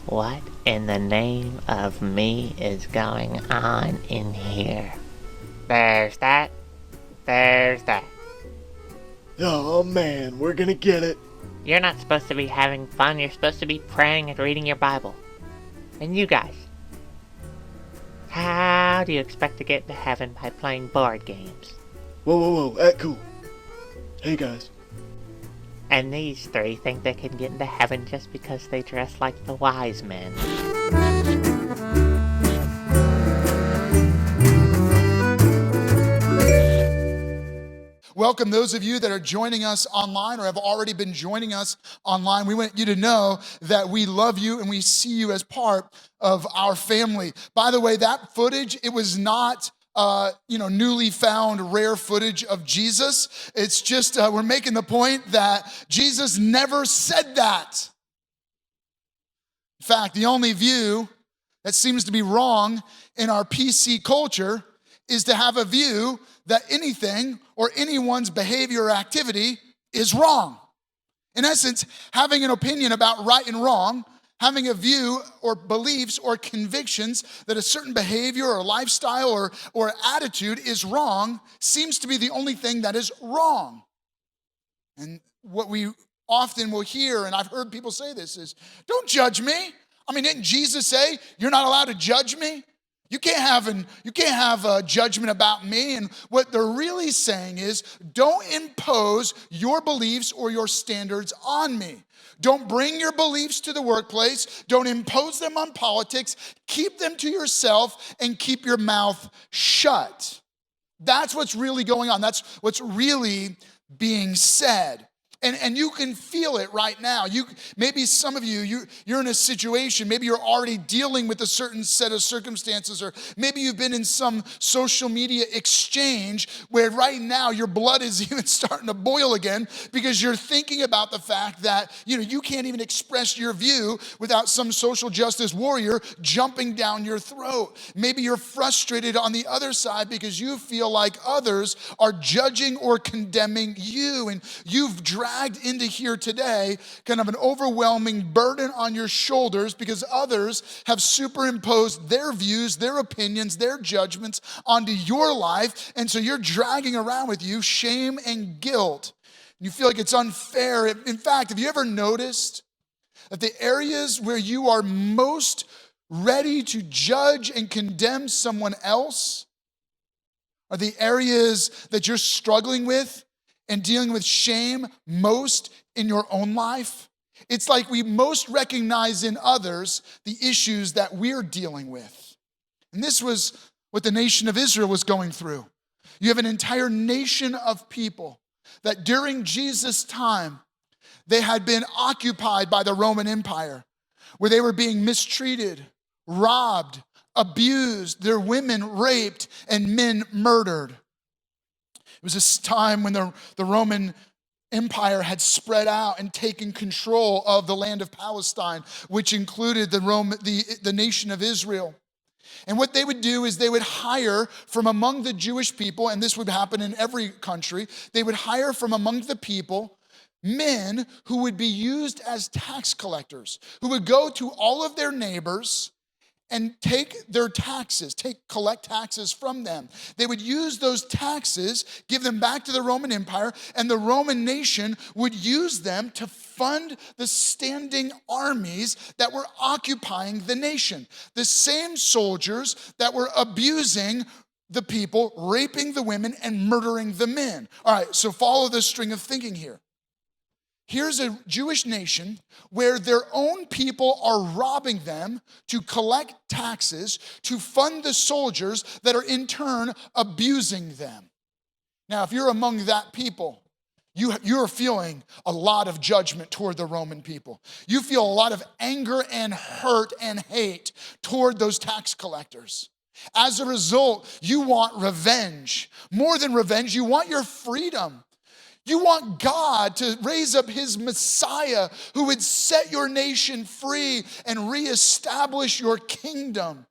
What in the name of me is going on in here? There's that. There's that. Oh man, we're gonna get it. You're not supposed to be having fun, you're supposed to be praying and reading your Bible. And you guys, how do you expect to get into heaven by playing board games? Whoa, act cool. Hey guys. And these three think they can get into heaven just because they dress like the wise men. Welcome those of you that are joining us online or have already been joining us online. We want you to know that we love you and we see you as part of our family. By the way, that footage, it was not newly found rare footage of Jesus. It's just, we're making the point that Jesus never said that. In fact, the only view that seems to be wrong in our PC culture is to have a view that anything or anyone's behavior or activity is wrong. In essence, having an opinion about right and wrong, having a view or beliefs or convictions that a certain behavior or lifestyle or attitude is wrong seems to be the only thing that is wrong. And what we often will hear, and I've heard people say this, is, don't judge me. I mean, didn't Jesus say, you're not allowed to judge me? You can't have a judgment about me. And what they're really saying is, don't impose your beliefs or your standards on me. Don't bring your beliefs to the workplace. Don't impose them on politics. Keep them to yourself and keep your mouth shut. That's what's really going on. That's what's really being said. And you can feel it right now. Maybe some of you're in a situation, maybe you're already dealing with a certain set of circumstances, or maybe you've been in some social media exchange where right now your blood is even starting to boil again because you're thinking about the fact that you can't even express your view without some social justice warrior jumping down your throat. Maybe you're frustrated on the other side because you feel like others are judging or condemning you, and you've dragged into here today kind of an overwhelming burden on your shoulders because others have superimposed their views, their opinions, their judgments onto your life, and so you're dragging around with you shame and guilt. You feel like it's unfair. In fact, have you ever noticed that the areas where you are most ready to judge and condemn someone else are the areas that you're struggling with and dealing with shame most in your own life? It's like we most recognize in others the issues that we're dealing with. And this was what the nation of Israel was going through. You have an entire nation of people that during Jesus' time, they had been occupied by the Roman Empire, where they were being mistreated, robbed, abused, their women raped, and men murdered. It was this time when the Roman Empire had spread out and taken control of the land of Palestine, which included the nation of Israel. And what they would do is they would hire from among the Jewish people, and this would happen in every country, they would hire from among the people men who would be used as tax collectors, who would go to all of their neighbors and take their taxes, collect taxes from them. They would use those taxes, give them back to the Roman Empire, and the Roman nation would use them to fund the standing armies that were occupying the nation. The same soldiers that were abusing the people, raping the women, and murdering the men. All right, so follow this string of thinking here. Here's a Jewish nation where their own people are robbing them to collect taxes to fund the soldiers that are in turn abusing them. Now, if you're among that people, you're feeling a lot of judgment toward the Roman people. You feel a lot of anger and hurt and hate toward those tax collectors. As a result, you want revenge. More than revenge, you want your freedom. You want God to raise up his Messiah who would set your nation free and reestablish your kingdom.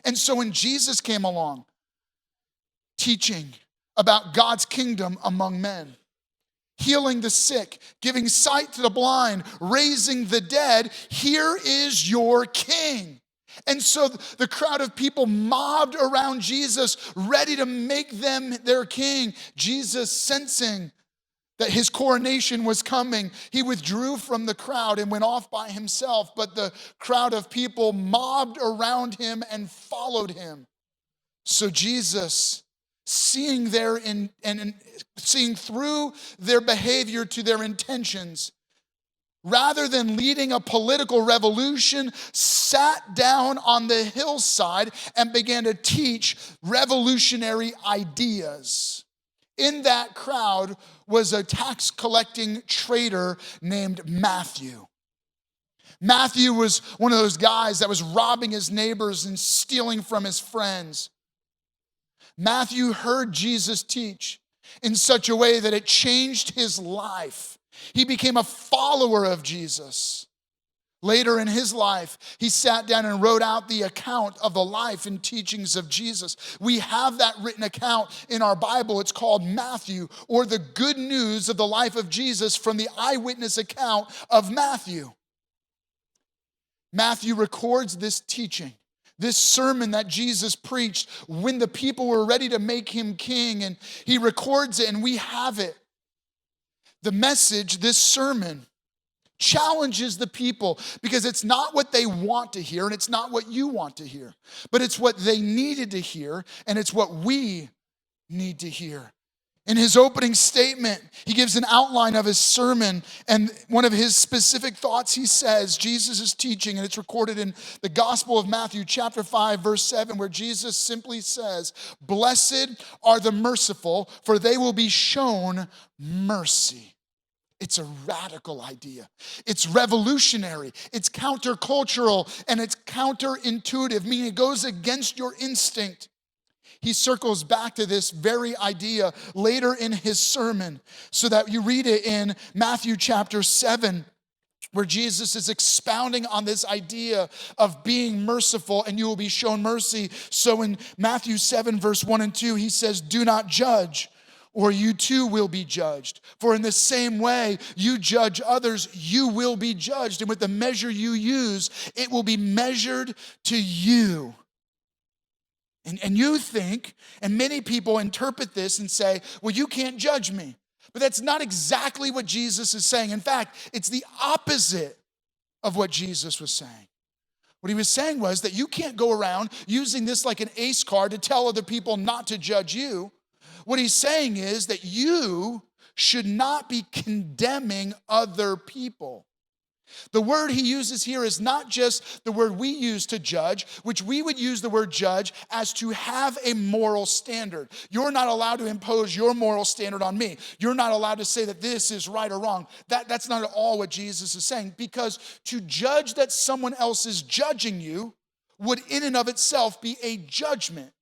And so when Jesus came along, teaching about God's kingdom among men, healing the sick, giving sight to the blind, raising the dead. Here is your king. And so the crowd of people mobbed around Jesus, ready to make them their king. Jesus, sensing that his coronation was coming, he withdrew from the crowd and went off by himself. But the crowd of people mobbed around him and followed him. So Jesus, seeing seeing through their behavior to their intentions, rather than leading a political revolution, sat down on the hillside and began to teach revolutionary ideas. In that crowd was a tax collecting trader named Matthew. Matthew was one of those guys that was robbing his neighbors and stealing from his friends. Matthew heard Jesus teach in such a way that it changed his life. He became a follower of Jesus. Later in his life, he sat down and wrote out the account of the life and teachings of Jesus. We have that written account in our Bible. It's called Matthew, or the good news of the life of Jesus from the eyewitness account of Matthew. Matthew records this teaching, this sermon that Jesus preached when the people were ready to make him king, and he records it, and we have it. The message, this sermon, challenges the people because it's not what they want to hear and it's not what you want to hear, but it's what they needed to hear and it's what we need to hear. In his opening statement, he gives an outline of his sermon, and one of his specific thoughts he says, Jesus is teaching, and it's recorded in the Gospel of Matthew chapter 5, verse 7, where Jesus simply says, "Blessed are the merciful, for they will be shown mercy." It's a radical idea. It's revolutionary. It's countercultural, and it's counterintuitive, meaning it goes against your instinct. He circles back to this very idea later in his sermon, so that you read it in Matthew chapter 7, where Jesus is expounding on this idea of being merciful and you will be shown mercy. So in Matthew 7, verse 1 and 2, he says, "Do not judge, or you too will be judged. For in the same way you judge others, you will be judged. And with the measure you use, it will be measured to you." And you think, and many people interpret this and say, well, you can't judge me. But that's not exactly what Jesus is saying. In fact, it's the opposite of what Jesus was saying. What he was saying was that you can't go around using this like an ace card to tell other people not to judge you. What he's saying is that you should not be condemning other people. The word he uses here is not just the word we use to judge, which we would use the word judge as to have a moral standard. You're not allowed to impose your moral standard on me. You're not allowed to say that this is right or wrong. That's not at all what Jesus is saying, because to judge that someone else is judging you would in and of itself be a judgment.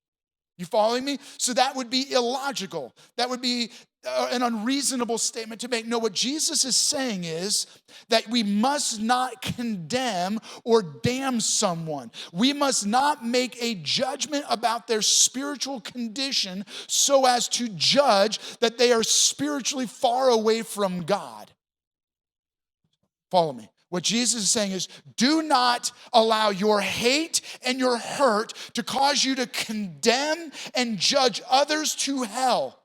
You following me? So that would be illogical. That would be an unreasonable statement to make. No, what Jesus is saying is that we must not condemn or damn someone. We must not make a judgment about their spiritual condition so as to judge that they are spiritually far away from God. Follow me. What Jesus is saying is, do not allow your hate and your hurt to cause you to condemn and judge others to hell.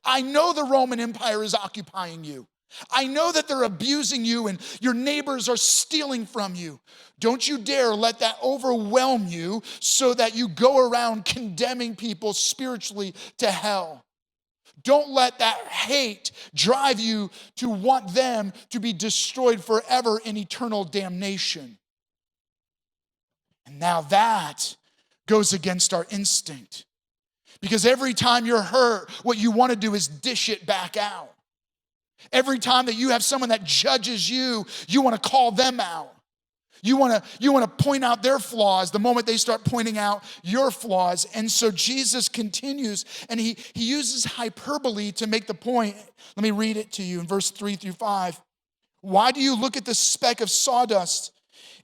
I know the Roman Empire is occupying you. I know that they're abusing you and your neighbors are stealing from you. Don't you dare let that overwhelm you so that you go around condemning people spiritually to hell. Don't let that hate drive you to want them to be destroyed forever in eternal damnation. And now that goes against our instinct. Because every time you're hurt, what you want to do is dish it back out. Every time that you have someone that judges you, you want to call them out. You want to point out their flaws the moment they start pointing out your flaws. And so Jesus continues, and he uses hyperbole to make the point. Let me read it to you in verse 3 through 5. "Why do you look at the speck of sawdust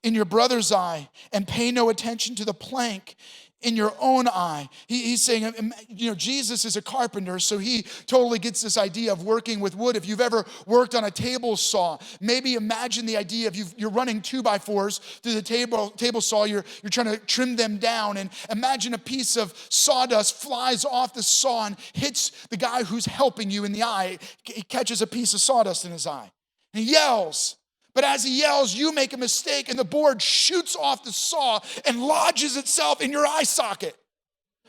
in your brother's eye and pay no attention to the plank in your own eye. He's saying, Jesus is a carpenter, so he totally gets this idea of working with wood. If you've ever worked on a table saw, maybe imagine the idea of you're running 2x4s through the table saw, you're trying to trim them down, and imagine a piece of sawdust flies off the saw and hits the guy who's helping you in the eye. He catches a piece of sawdust in his eye, and he yells. But as he yells, you make a mistake and the board shoots off the saw and lodges itself in your eye socket.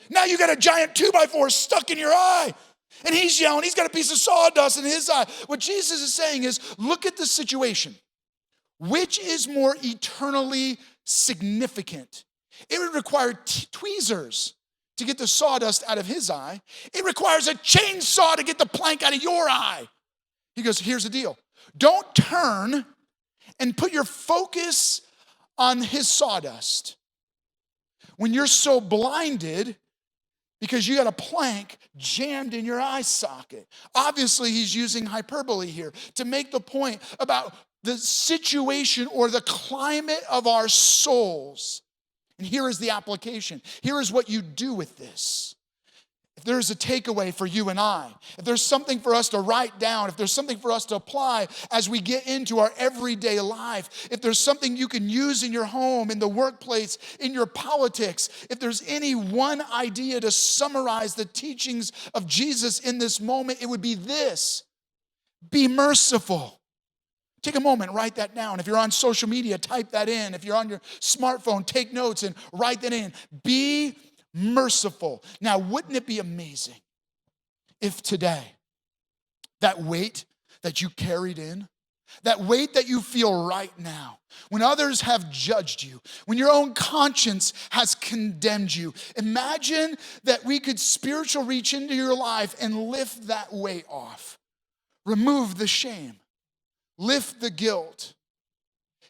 Now you got a giant 2x4 stuck in your eye. And he's yelling, he's got a piece of sawdust in his eye. What Jesus is saying is, look at the situation. Which is more eternally significant? It would require tweezers to get the sawdust out of his eye. It requires a chainsaw to get the plank out of your eye. He goes, here's the deal. Don't turn and put your focus on his sawdust when you're so blinded because you got a plank jammed in your eye socket. Obviously, he's using hyperbole here to make the point about the situation or the climate of our souls. And here is the application. Here is what you do with this. If there's a takeaway for you and I, if there's something for us to write down, if there's something for us to apply as we get into our everyday life, if there's something you can use in your home, in the workplace, in your politics, if there's any one idea to summarize the teachings of Jesus in this moment, it would be this: be merciful. Take a moment, write that down. If you're on social media, type that in. If you're on your smartphone, take notes and write that in. Be merciful. Now, wouldn't it be amazing if today that weight that you carried in, that weight that you feel right now, when others have judged you, when your own conscience has condemned you, imagine that we could spiritual reach into your life and lift that weight off. Remove the shame. Lift the guilt.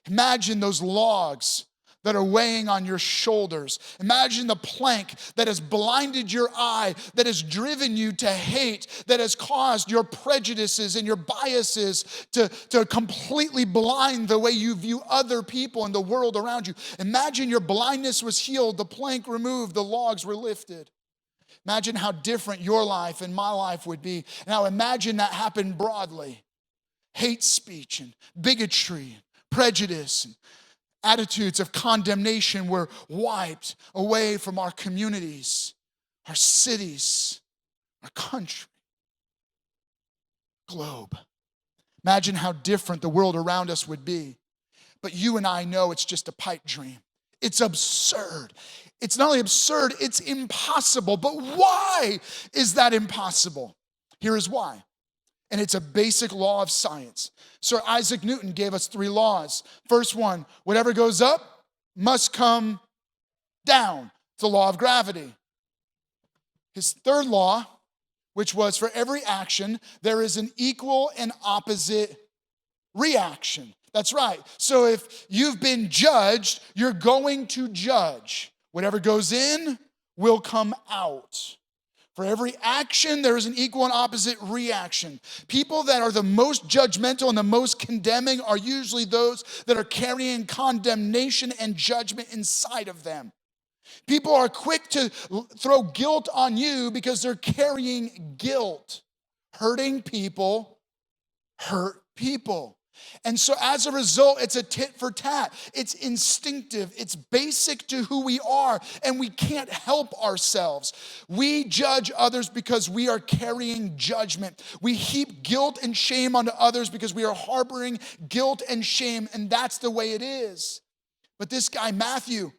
Imagine those logs that are weighing on your shoulders. Imagine the plank that has blinded your eye, that has driven you to hate, that has caused your prejudices and your biases to completely blind the way you view other people and the world around you. Imagine your blindness was healed, the plank removed, the logs were lifted. Imagine how different your life and my life would be. Now imagine that happened broadly. Hate speech and bigotry and prejudice and attitudes of condemnation were wiped away from our communities, our cities, our country, globe. Imagine how different the world around us would be. But you and I know it's just a pipe dream. It's absurd. It's not only absurd, it's impossible. But why is that impossible? Here is why. And it's a basic law of science. Sir Isaac Newton gave us 3 laws. First one, whatever goes up must come down. It's the law of gravity. His third law, which was for every action, there is an equal and opposite reaction. That's right. So if you've been judged, you're going to judge. Whatever goes in will come out. For every action, there is an equal and opposite reaction. People that are the most judgmental and the most condemning are usually those that are carrying condemnation and judgment inside of them. People are quick to throw guilt on you because they're carrying guilt. Hurting people hurt people. And so as a result, it's a tit for tat. It's instinctive. It's basic to who we are, and we can't help ourselves. We judge others because we are carrying judgment. We heap guilt and shame onto others because we are harboring guilt and shame, and that's the way it is. But this guy, Matthew,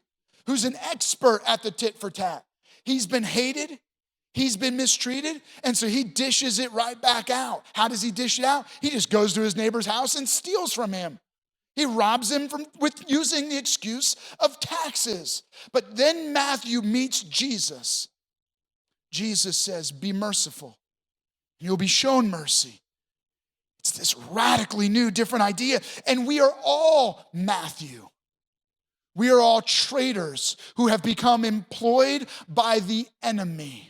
who's an expert at the tit for tat, he's been hated. He's been mistreated, and so he dishes it right back out. How does he dish it out? He just goes to his neighbor's house and steals from him. He robs him with using the excuse of taxes. But then Matthew meets Jesus. Jesus says, be merciful. You'll be shown mercy. It's this radically new, different idea. And we are all Matthew. We are all traitors who have become employed by the enemy.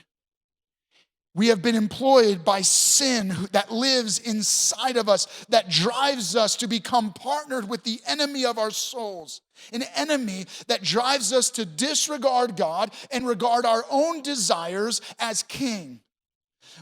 We have been employed by sin that lives inside of us, that drives us to become partnered with the enemy of our souls. An enemy that drives us to disregard God and regard our own desires as king.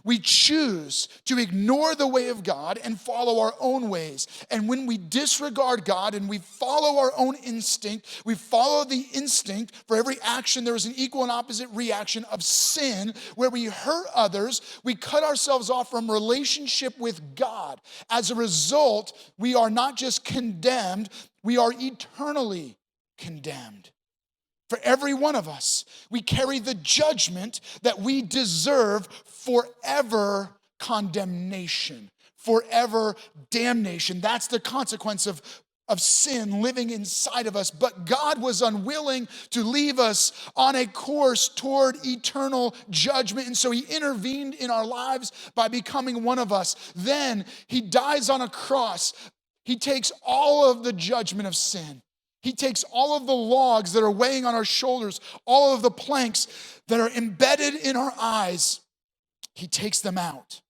We choose to ignore the way of God and follow our own ways. And when we disregard God and we follow our own instinct, we follow the instinct. For every action, there is an equal and opposite reaction of sin, where we hurt others, we cut ourselves off from relationship with God. As a result, we are not just condemned, we are eternally condemned. For every one of us, we carry the judgment that we deserve, forever condemnation, forever damnation. That's the consequence of sin living inside of us. But God was unwilling to leave us on a course toward eternal judgment. And so he intervened in our lives by becoming one of us. Then he dies on a cross. He takes all of the judgment of sin. He takes all of the logs that are weighing on our shoulders, all of the planks that are embedded in our eyes. He takes them out.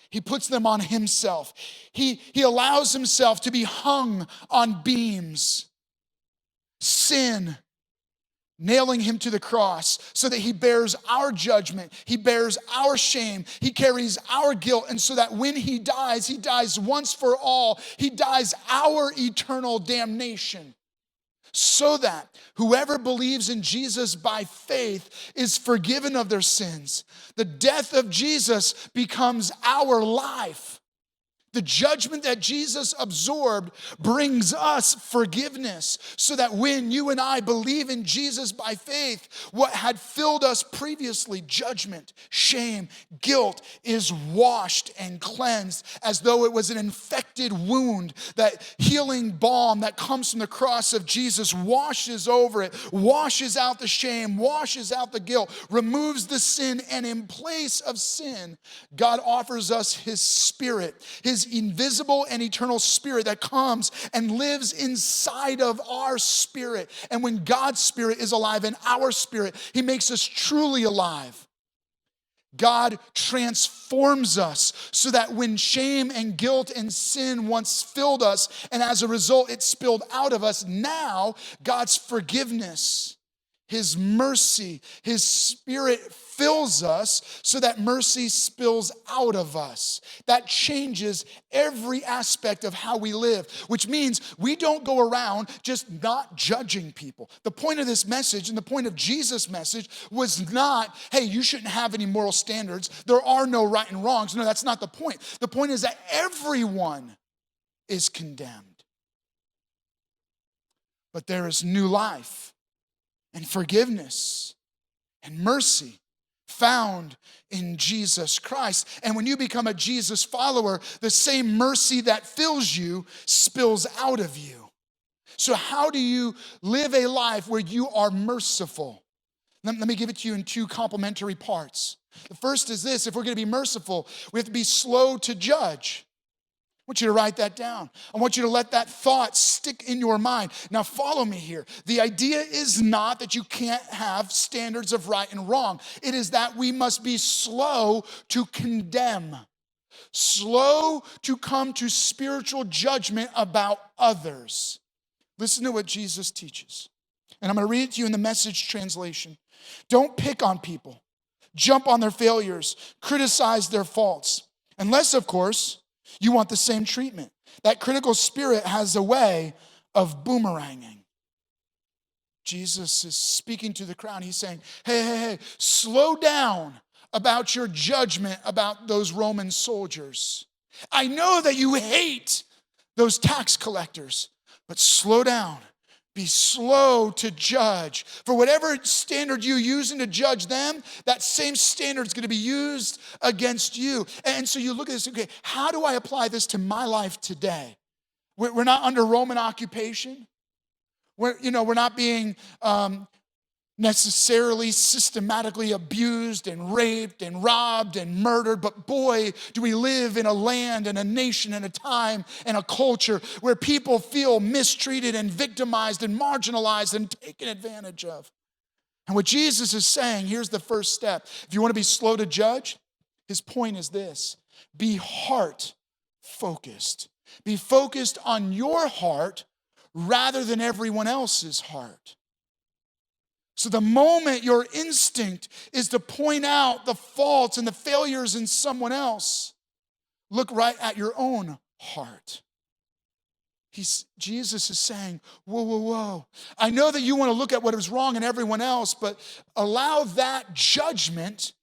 He puts them on himself. He allows himself to be hung on beams. Sin, nailing him to the cross so that he bears our judgment. He bears our shame. He carries our guilt. And so that when he dies once for all. He dies our eternal damnation. So that whoever believes in Jesus by faith is forgiven of their sins. The death of Jesus becomes our life. The judgment that Jesus absorbed brings us forgiveness, so that when you and I believe in Jesus by faith, what had filled us previously, judgment, shame, guilt, is washed and cleansed as though it was an infected wound. That healing balm that comes from the cross of Jesus washes over it, washes out the shame, washes out the guilt, removes the sin, and in place of sin, God offers us his Spirit, his invisible and eternal Spirit that comes and lives inside of our spirit. And when God's Spirit is alive in our spirit, he makes us truly alive. God transforms us so that when shame and guilt and sin once filled us, and as a result it spilled out of us, now God's forgiveness, his mercy, his Spirit fills us so that mercy spills out of us. That changes every aspect of how we live, which means we don't go around just not judging people. The point of this message and the point of Jesus' message was not, hey, you shouldn't have any moral standards. There are no right and wrongs. No, that's not the point. The point is that everyone is condemned. But there is new life and forgiveness and mercy found in Jesus Christ. And when you become a Jesus follower, the same mercy that fills you spills out of you. So how do you live a life where you are merciful? Let me give it to you in two complementary parts. The first is this: if we're going to be merciful, we have to be slow to judge. I want you to write that down. I want you to let that thought stick in your mind. Now follow me here. The idea is not that you can't have standards of right and wrong. It is that we must be slow to condemn, slow to come to spiritual judgment about others. Listen to what Jesus teaches. And I'm going to read it to you in the Message translation. Don't pick on people, jump on their failures, criticize their faults, unless, of course, you want the same treatment. That critical spirit has a way of boomeranging. Jesus is speaking to the crowd. He's saying, hey, slow down about your judgment about those Roman soldiers. I know that you hate those tax collectors, but slow down. Be slow to judge. For whatever standard you're using to judge them, that same standard is going to be used against you. And so you look at this, okay, how do I apply this to my life today? We're not under Roman occupation. We're not being necessarily systematically abused and raped and robbed and murdered, but boy, do we live in a land and a nation and a time and a culture where people feel mistreated and victimized and marginalized and taken advantage of. And what Jesus is saying, here's the first step. If you want to be slow to judge, His point is this: be heart focused. Be focused on your heart rather than everyone else's heart. So the moment your instinct is to point out the faults and the failures in someone else, look right at your own heart. Jesus is saying, whoa, whoa, whoa. I know that you want to look at what is wrong in everyone else, but allow that judgment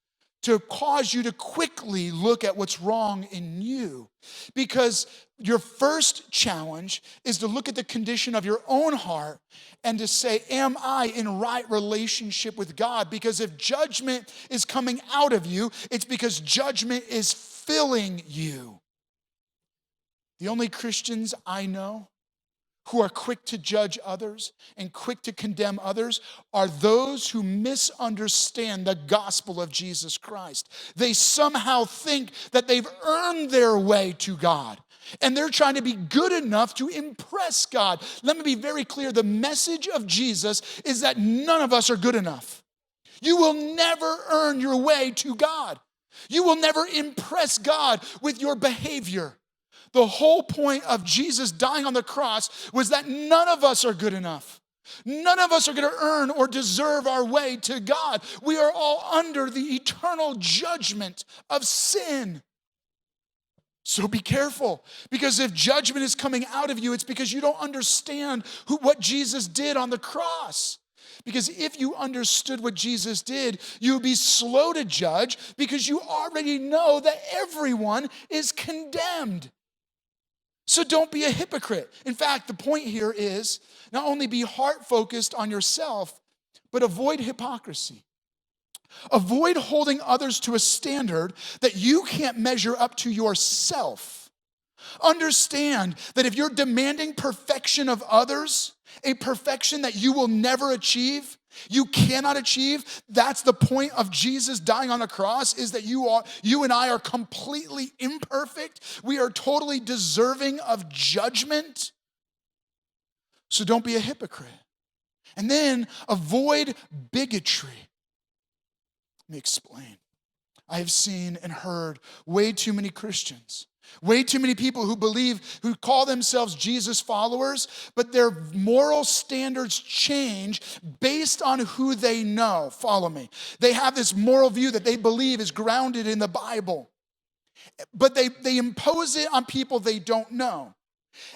to cause you to quickly look at what's wrong in you. Because your first challenge is to look at the condition of your own heart and to say, am I in right relationship with God? Because if judgment is coming out of you, it's because judgment is filling you. The only Christians I know who are quick to judge others and quick to condemn others are those who misunderstand the gospel of Jesus Christ. They somehow think that they've earned their way to God, and they're trying to be good enough to impress God. Let me be very clear. The message of Jesus is that none of us are good enough. You will never earn your way to God. You will never impress God with your behavior. The whole point of Jesus dying on the cross was that none of us are good enough. None of us are going to earn or deserve our way to God. We are all under the eternal judgment of sin. So be careful, because if judgment is coming out of you, it's because you don't understand what Jesus did on the cross. Because if you understood what Jesus did, you would be slow to judge, because you already know that everyone is condemned. So don't be a hypocrite. In fact, the point here is not only be heart-focused on yourself, but avoid hypocrisy. Avoid holding others to a standard that you can't measure up to yourself. Understand that if you're demanding perfection of others, a perfection that you will never achieve, you cannot achieve, that's the point of Jesus dying on the cross, is that you and I are completely imperfect. We are totally deserving of judgment. So don't be a hypocrite. And then avoid bigotry. Let me explain. I have seen and heard way too many Christians, way too many people who call themselves Jesus followers, but their moral standards change based on who they know. Follow me. They have this moral view that they believe is grounded in the Bible, but they impose it on people they don't know.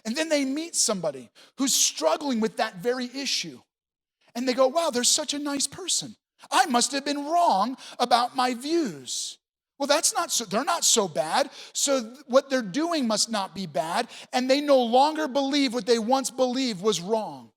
And then they meet somebody who's struggling with that very issue. And they go, wow, they're such a nice person. I must have been wrong about my views. Well, they're not so bad. So what they're doing must not be bad. And they no longer believe what they once believed was wrong.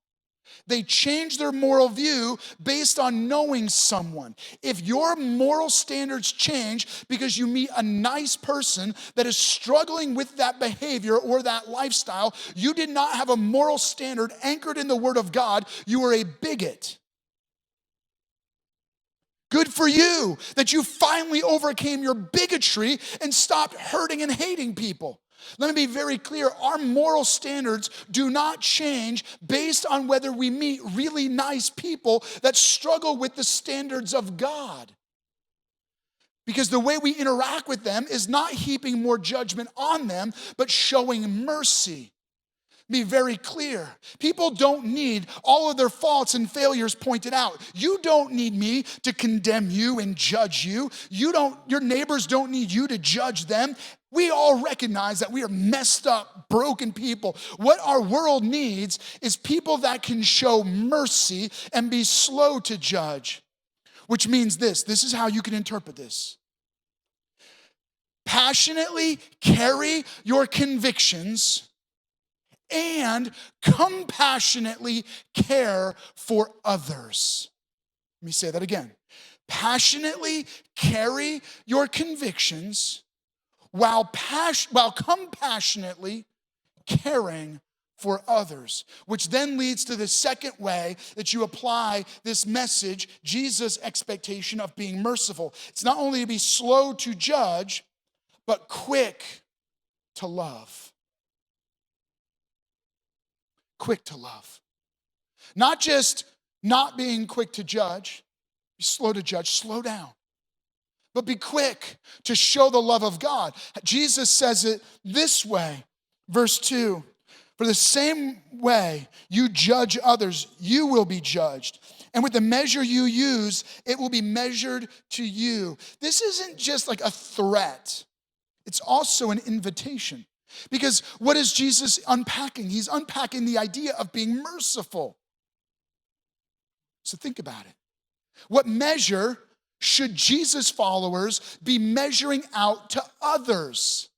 They change their moral view based on knowing someone. If your moral standards change because you meet a nice person that is struggling with that behavior or that lifestyle, you did not have a moral standard anchored in the Word of God. You are a bigot. Good for you that you finally overcame your bigotry and stopped hurting and hating people. Let me be very clear. Our moral standards do not change based on whether we meet really nice people that struggle with the standards of God. Because the way we interact with them is not heaping more judgment on them, but showing mercy. Be very clear. People don't need all of their faults and failures pointed out. You don't need me to condemn you and judge you. Your neighbors don't need you to judge them. We all recognize that we are messed up, broken people. What our world needs is people that can show mercy and be slow to judge, which means this. This is how you can interpret this. Passionately carry your convictions and compassionately care for others. Let me say that again. Passionately carry your convictions while compassionately caring for others, which then leads to the second way that you apply this message, Jesus' expectation of being merciful. It's not only to be slow to judge, but quick to love. Quick to love. Not just not being quick to judge, be slow to judge, slow down. but be quick to show the love of God. Jesus says it this way, verse 2, for the same way you judge others, you will be judged. And with the measure you use, it will be measured to you. This isn't just like a threat. It's also an invitation. Because what is Jesus unpacking? He's unpacking the idea of being merciful. So think about it. What measure should Jesus' followers be measuring out to others?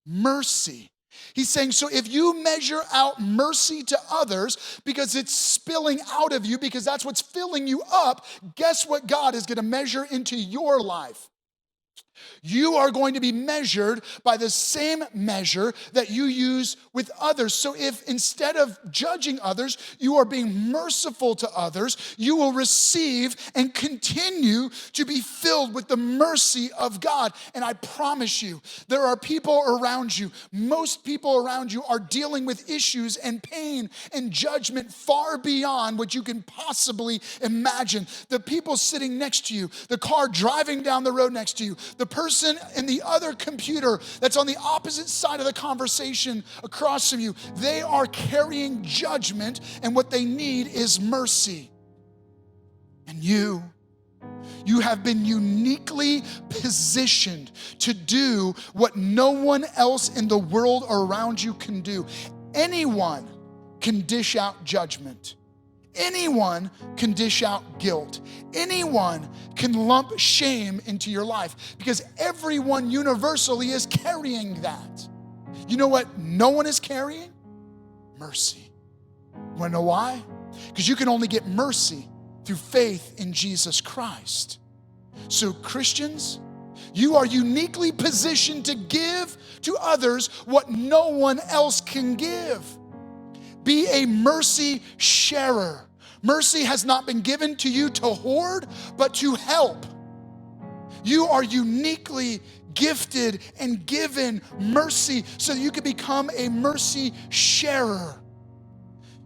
Mercy. He's saying, so if you measure out mercy to others because it's spilling out of you, because that's what's filling you up, guess what God is going to measure into your life? You are going to be measured by the same measure that you use with others. So if instead of judging others, you are being merciful to others, you will receive and continue to be filled with the mercy of God. And I promise you, there are people around you, most people around you are dealing with issues and pain and judgment far beyond what you can possibly imagine. The people sitting next to you, the car driving down the road next to you, the person in the other computer that's on the opposite side of the conversation across from you, they are carrying judgment, and what they need is mercy. And you have been uniquely positioned to do what no one else in the world around you can do. Anyone can dish out judgment. Anyone can dish out guilt. Anyone can lump shame into your life because everyone universally is carrying that. You know what no one is carrying? Mercy. You want to know why? Because you can only get mercy through faith in Jesus Christ. So Christians, you are uniquely positioned to give to others what no one else can give. Be a mercy sharer. Mercy has not been given to you to hoard, but to help. You are uniquely gifted and given mercy so that you can become a mercy sharer.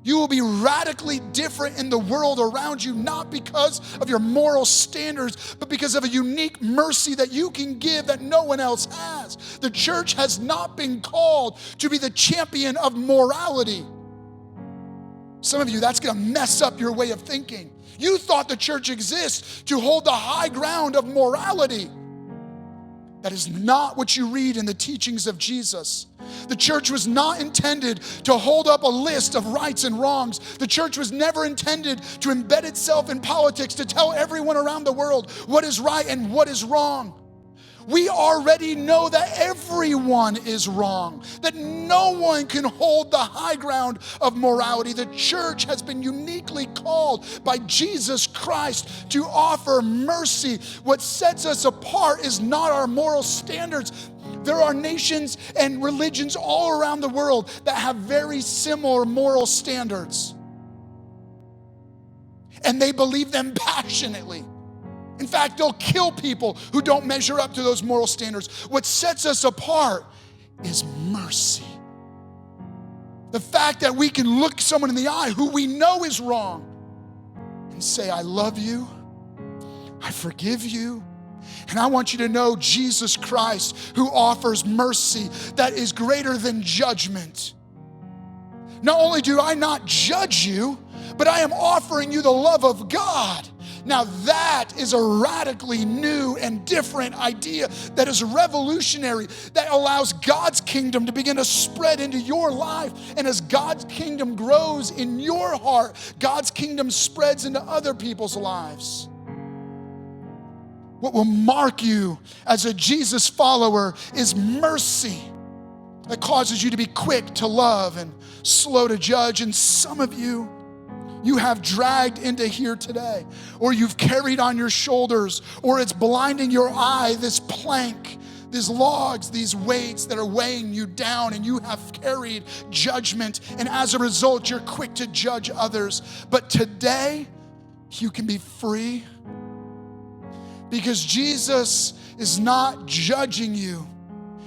You will be radically different in the world around you, not because of your moral standards, but because of a unique mercy that you can give that no one else has. The church has not been called to be the champion of morality. Some of you, that's going to mess up your way of thinking. You thought the church exists to hold the high ground of morality. That is not what you read in the teachings of Jesus. The church was not intended to hold up a list of rights and wrongs. The church was never intended to embed itself in politics to tell everyone around the world what is right and what is wrong. We already know that everyone is wrong, that no one can hold the high ground of morality. The church has been uniquely called by Jesus Christ to offer mercy. What sets us apart is not our moral standards. There are nations and religions all around the world that have very similar moral standards, and they believe them passionately. In fact, they'll kill people who don't measure up to those moral standards. What sets us apart is mercy. The fact that we can look someone in the eye who we know is wrong and say, I love you, I forgive you, and I want you to know Jesus Christ who offers mercy that is greater than judgment. Not only do I not judge you, but I am offering you the love of God. Now that is a radically new and different idea that is revolutionary, that allows God's kingdom to begin to spread into your life. And as God's kingdom grows in your heart, God's kingdom spreads into other people's lives. What will mark you as a Jesus follower is mercy that causes you to be quick to love and slow to judge. And some of you have dragged into here today, or you've carried on your shoulders, or it's blinding your eye, this plank, these logs, these weights that are weighing you down, and you have carried judgment, and as a result, you're quick to judge others. But today, you can be free because Jesus is not judging you.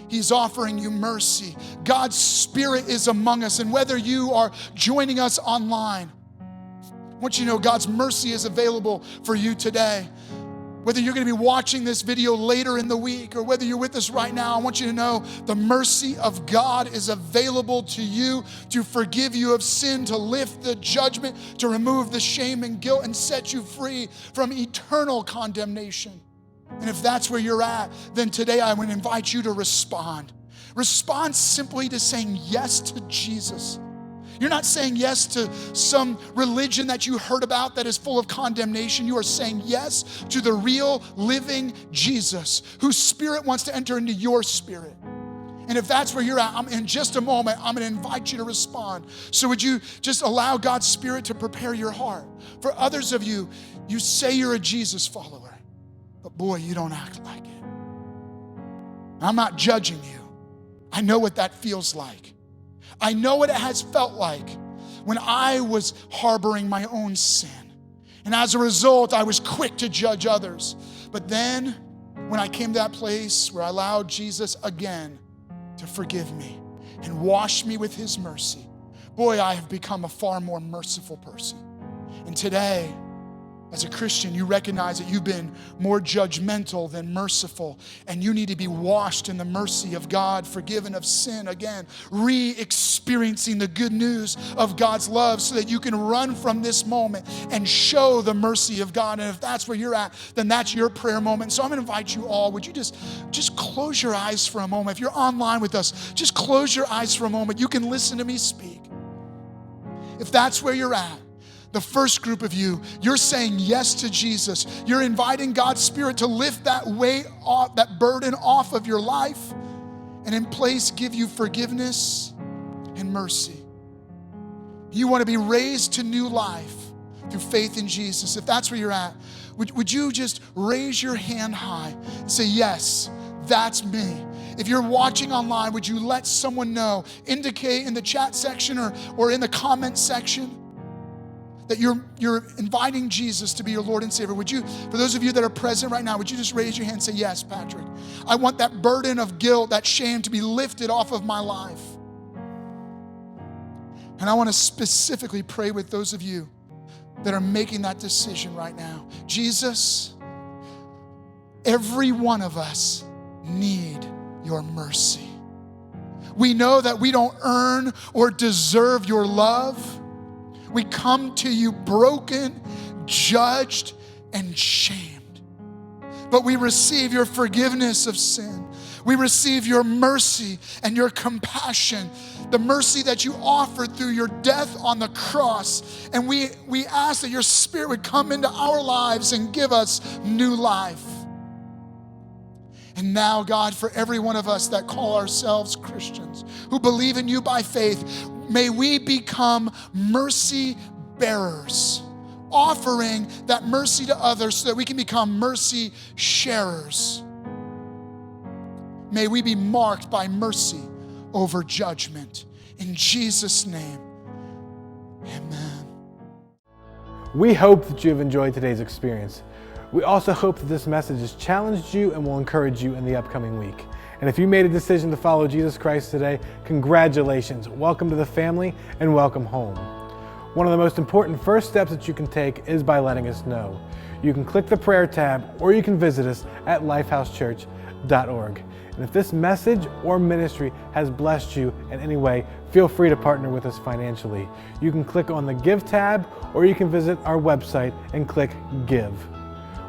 He's offering you mercy. God's Spirit is among us, and whether you are joining us online, I want you to know God's mercy is available for you today. Whether you're going to be watching this video later in the week or whether you're with us right now, I want you to know the mercy of God is available to you to forgive you of sin, to lift the judgment, to remove the shame and guilt, and set you free from eternal condemnation. And if that's where you're at, then today I would invite you to respond. Respond simply to saying yes to Jesus. You're not saying yes to some religion that you heard about that is full of condemnation. You are saying yes to the real, living Jesus, whose spirit wants to enter into your spirit. And if that's where you're at, in just a moment, I'm going to invite you to respond. So would you just allow God's Spirit to prepare your heart? For others of you, you say you're a Jesus follower, but boy, you don't act like it. I'm not judging you. I know what that feels like. I know what it has felt like when I was harboring my own sin. And as a result, I was quick to judge others. But then, when I came to that place where I allowed Jesus again to forgive me and wash me with his mercy, boy, I have become a far more merciful person. And today, as a Christian, you recognize that you've been more judgmental than merciful, and you need to be washed in the mercy of God, forgiven of sin again, re-experiencing the good news of God's love so that you can run from this moment and show the mercy of God. And if that's where you're at, then that's your prayer moment. So I'm gonna invite you all, would you just close your eyes for a moment? If you're online with us, just close your eyes for a moment. You can listen to me speak. If that's where you're at, the first group of you, you're saying yes to Jesus. You're inviting God's Spirit to lift that weight off, that burden off of your life, and in place give you forgiveness and mercy. You want to be raised to new life through faith in Jesus. If that's where you're at, would you just raise your hand high and say, yes, that's me. If you're watching online, would you let someone know, indicate in the chat section or in the comment section, that you're inviting Jesus to be your Lord and Savior. Would you, for those of you that are present right now, would you just raise your hand and say, yes, Patrick, I want that burden of guilt, that shame to be lifted off of my life. And I want to specifically pray with those of you that are making that decision right now. Jesus, every one of us need your mercy. We know that we don't earn or deserve your love. We come to you broken, judged, and shamed. But we receive your forgiveness of sin. We receive your mercy and your compassion, the mercy that you offered through your death on the cross. And we ask that your Spirit would come into our lives and give us new life. And now, God, for every one of us that call ourselves Christians, who believe in you by faith, may we become mercy bearers, offering that mercy to others so that we can become mercy sharers. May we be marked by mercy over judgment. In Jesus' name, amen. We hope that you have enjoyed today's experience. We also hope that this message has challenged you and will encourage you in the upcoming week. And if you made a decision to follow Jesus Christ today, congratulations. Welcome to the family and welcome home. One of the most important first steps that you can take is by letting us know. You can click the prayer tab or you can visit us at lifehousechurch.org. And if this message or ministry has blessed you in any way, feel free to partner with us financially. You can click on the Give tab or you can visit our website and click Give.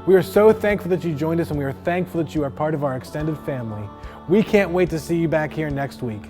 We are so thankful that you joined us, and we are thankful that you are part of our extended family. We can't wait to see you back here next week.